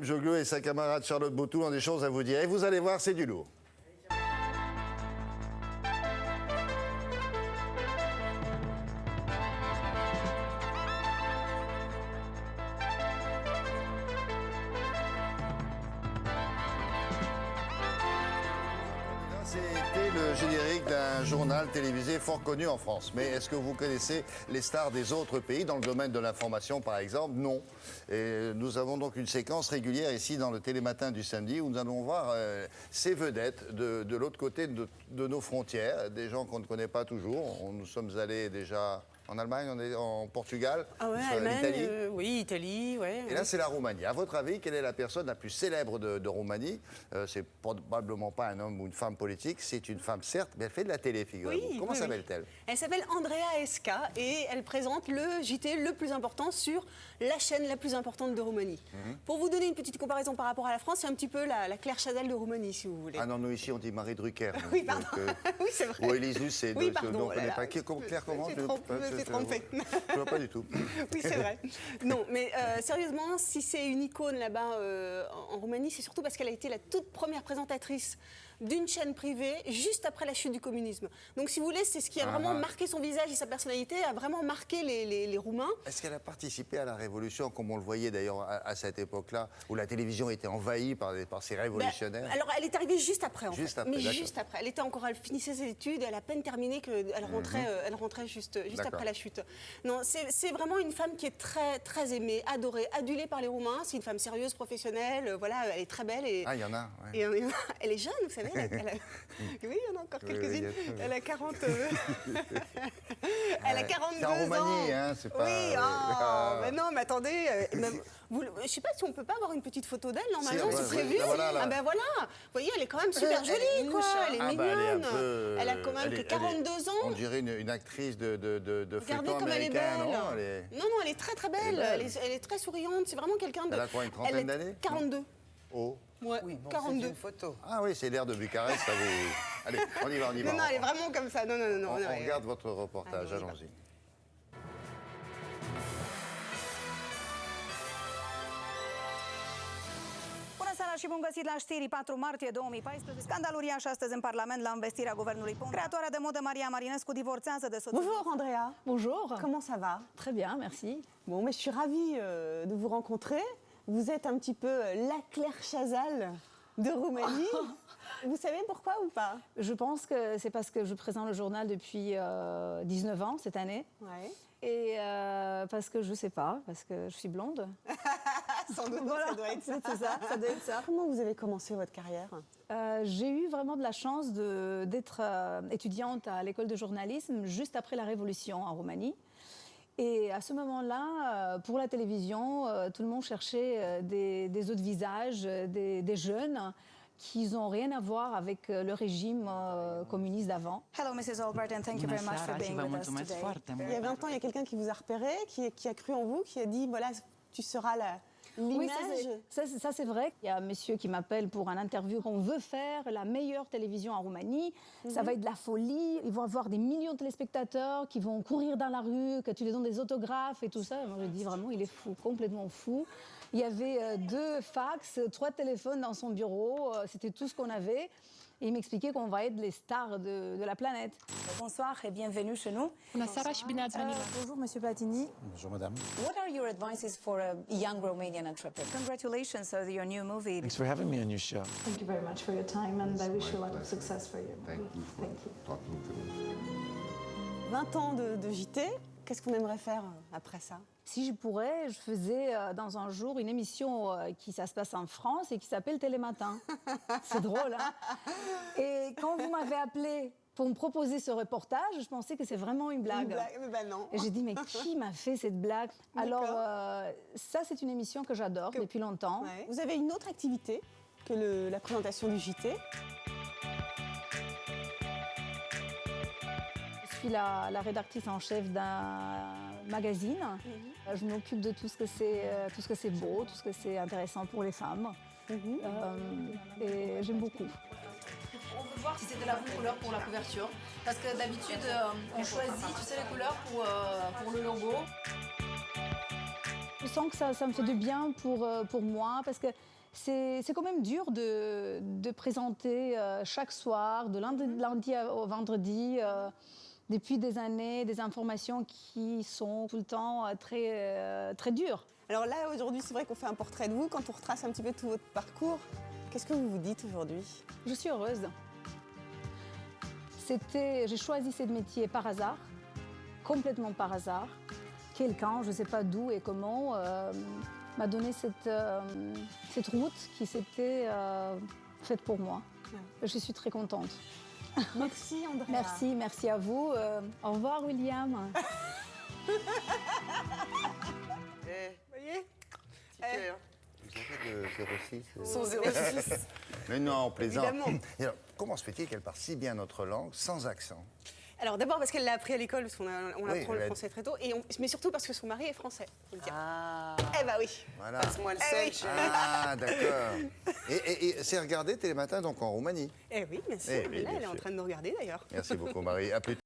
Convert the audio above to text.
Joglou et sa camarade Charlotte Boutou ont des choses à vous dire. Et vous allez voir, c'est du lourd. C'était le générique d'un journal télévisé fort connu en France. Mais est-ce que vous connaissez les stars des autres pays dans le domaine de l'information, par exemple? Non. Et nous avons donc une séquence régulière ici dans le Télématin du samedi où nous allons voir ces vedettes de l'autre côté de nos frontières, des gens qu'on ne connaît pas toujours. Nous sommes allés déjà en Allemagne, on est en Portugal, Italie. Oui, Italie, ouais. Et là, c'est la Roumanie. À votre avis, quelle est la personne la plus célèbre de Roumanie? C'est probablement pas un homme ou une femme politique, c'est une femme, certes, mais elle fait de la télé, figurez-vous. Oui, Comment s'appelle-t-elle? Elle s'appelle Andreea Esca et elle présente le JT le plus important sur la chaîne la plus importante de Roumanie. Pour vous donner une petite comparaison par rapport à la France, c'est un petit peu la Claire Chazal de Roumanie, si vous voulez. Ah non, nous ici, on dit Marie Drucker. Oui, pardon. Oui, c'est vrai. Ou Élise Lucet. Oui, pardon. On ne connaît pas. Claire, comment? Je trompé. Je vois pas du tout. Oui, c'est vrai. Non, mais sérieusement, si c'est une icône là-bas en Roumanie, c'est surtout parce qu'elle a été la toute première présentatrice d'une chaîne privée juste après la chute du communisme. Donc, si vous voulez, c'est ce qui a vraiment marqué son visage et sa personnalité, a vraiment marqué les Roumains. Est-ce qu'elle a participé à la révolution, comme on le voyait d'ailleurs à cette époque-là, où la télévision était envahie par ces révolutionnaires? Alors, elle est arrivée juste après, en fait. Après, mais juste après. Elle était encore, elle finissait ses études, elle a à peine terminé qu'elle rentrait, elle rentrait juste après la chute. Non, c'est vraiment une femme qui est très, très aimée, adorée, adulée par les Roumains. C'est une femme sérieuse, professionnelle. Voilà, elle est très belle. Ah, il y en a. Ouais. Et elle est jeune, vous savez. Oui, il y en a encore quelques-unes. Elle a 40. Elle a 42 ans. C'est en Roumanie, hein, c'est pas. Oui, mais non, mais attendez. Je sais pas si on peut pas avoir une petite photo d'elle, normalement, c'est prévu. Ah ben voilà. Vous voyez, elle est quand même super jolie, quoi. Elle est mignonne. Elle a quand même que 42 ans. On dirait une actrice de Regardez comme elle est belle. Non, elle est très très belle. Elle est très souriante. C'est vraiment quelqu'un de. Elle a quoi, une trentaine d'années? 42. Oh. Ouais, oui, bon, 42. c'est une photo. Ah oui, c'est l'air de Bucarest, ça vous... Allez, on y va. Non, elle est vraiment comme ça. Non. On regarde votre reportage, allons-y. Bună seara și bun găsit la știri. 4 martie 2014. Scandal uriaș astăzi în Parlament la investirea guvernului Ponta. Creatoarea de modă Maria Marinescu divorțează de soțul. Bonjour Andrea. Bonjour. Comment ça va? Très bien, merci. Bon, mais je suis ravie de vous rencontrer. Vous êtes un petit peu la Claire Chazal de Roumanie. Vous savez pourquoi ou pas? Je pense que c'est parce que je présente le journal depuis 19 ans cette année. Ouais. Et parce que je sais pas, parce que je suis blonde. Sans doute, Voilà, ça doit être ça. c'est ça, ça doit être ça. Comment vous avez commencé votre carrière? J'ai eu vraiment de la chance d'être étudiante à l'école de journalisme juste après la Révolution en Roumanie. Et à ce moment-là, pour la télévision, tout le monde cherchait des autres visages, des jeunes qui n'ont rien à voir avec le régime communiste d'avant. Hello, Mrs. Albert, and thank you very much for being with us today. Il y a 20 ans, il y a quelqu'un qui vous a repéré, qui a cru en vous, qui a dit, voilà, tu seras l'image. Oui, ça c'est vrai. Il y a un monsieur qui m'appelle pour un interview. On veut faire la meilleure télévision en Roumanie. Ça va être de la folie. Ils vont avoir des millions de téléspectateurs qui vont courir dans la rue, que tu les donnes des autographes et tout ça. Moi, je dis vraiment, il est fou, complètement fou. Il y avait 2 fax, 3 téléphones dans son bureau. C'était tout ce qu'on avait. Et il m'expliquait qu'on va être les stars de la planète. Bonsoir et bienvenue chez nous. Bonjour, monsieur Platini. Bonjour, madame. What are your advices for a young Romanian entrepreneur? Congratulations on your new movie. Thanks for having me on your show. Thank you very much for your time and I wish you a lot of success for you. Thank you for talking to me. 20 ans de JT, qu'est-ce qu'on aimerait faire après ça? Si je pourrais, je faisais dans un jour une émission ça se passe en France et qui s'appelle Télématin. C'est drôle, hein? Et quand vous m'avez appelé pour me proposer ce reportage, je pensais que c'est vraiment une blague. Mais ben non. Et j'ai dit, mais qui m'a fait cette blague? Alors, ça, c'est une émission que j'adore depuis longtemps. Ouais. Vous avez une autre activité que la présentation du JT? Je suis la rédactrice en chef d'un magazine. Je m'occupe de tout ce que c'est beau, tout ce que c'est intéressant pour les femmes. Et j'aime beaucoup. On veut voir si c'était la bonne couleur pour la couverture. Parce que d'habitude, on choisit, tu sais, les couleurs pour le logo. Je sens que ça me fait du bien pour moi parce que c'est quand même dur de présenter chaque soir, de lundi au vendredi, depuis des années, des informations qui sont tout le temps très dures. Alors là, aujourd'hui, c'est vrai qu'on fait un portrait de vous. Quand on retrace un petit peu tout votre parcours, qu'est-ce que vous vous dites aujourd'hui? Je suis heureuse. J'ai choisi ce métier par hasard, complètement par hasard. Quelqu'un, je ne sais pas d'où et comment, m'a donné cette route qui s'était faite pour moi. Ouais. Je suis très contente. Merci Andrea. Merci à vous. Au revoir William. Vous voyez Vous avez de 06 Son 06. Mais non, on plaisante. Évidemment. Et alors, comment se fait-il qu'elle parle si bien notre langue, sans accent? Alors d'abord parce qu'elle l'a appris à l'école, parce qu'on Oui, apprend le français très tôt, mais surtout parce que son mari est français. Faut le dire. Ah, Eh ben oui. Voilà. passe-moi le Eh sel. oui. Ah, d'accord. Et c'est regardé Télématin donc en Roumanie. Eh oui, bien sûr. Eh oui, Là, bien elle est en sûr. train de nous regarder d'ailleurs. Merci beaucoup, Marie. À plus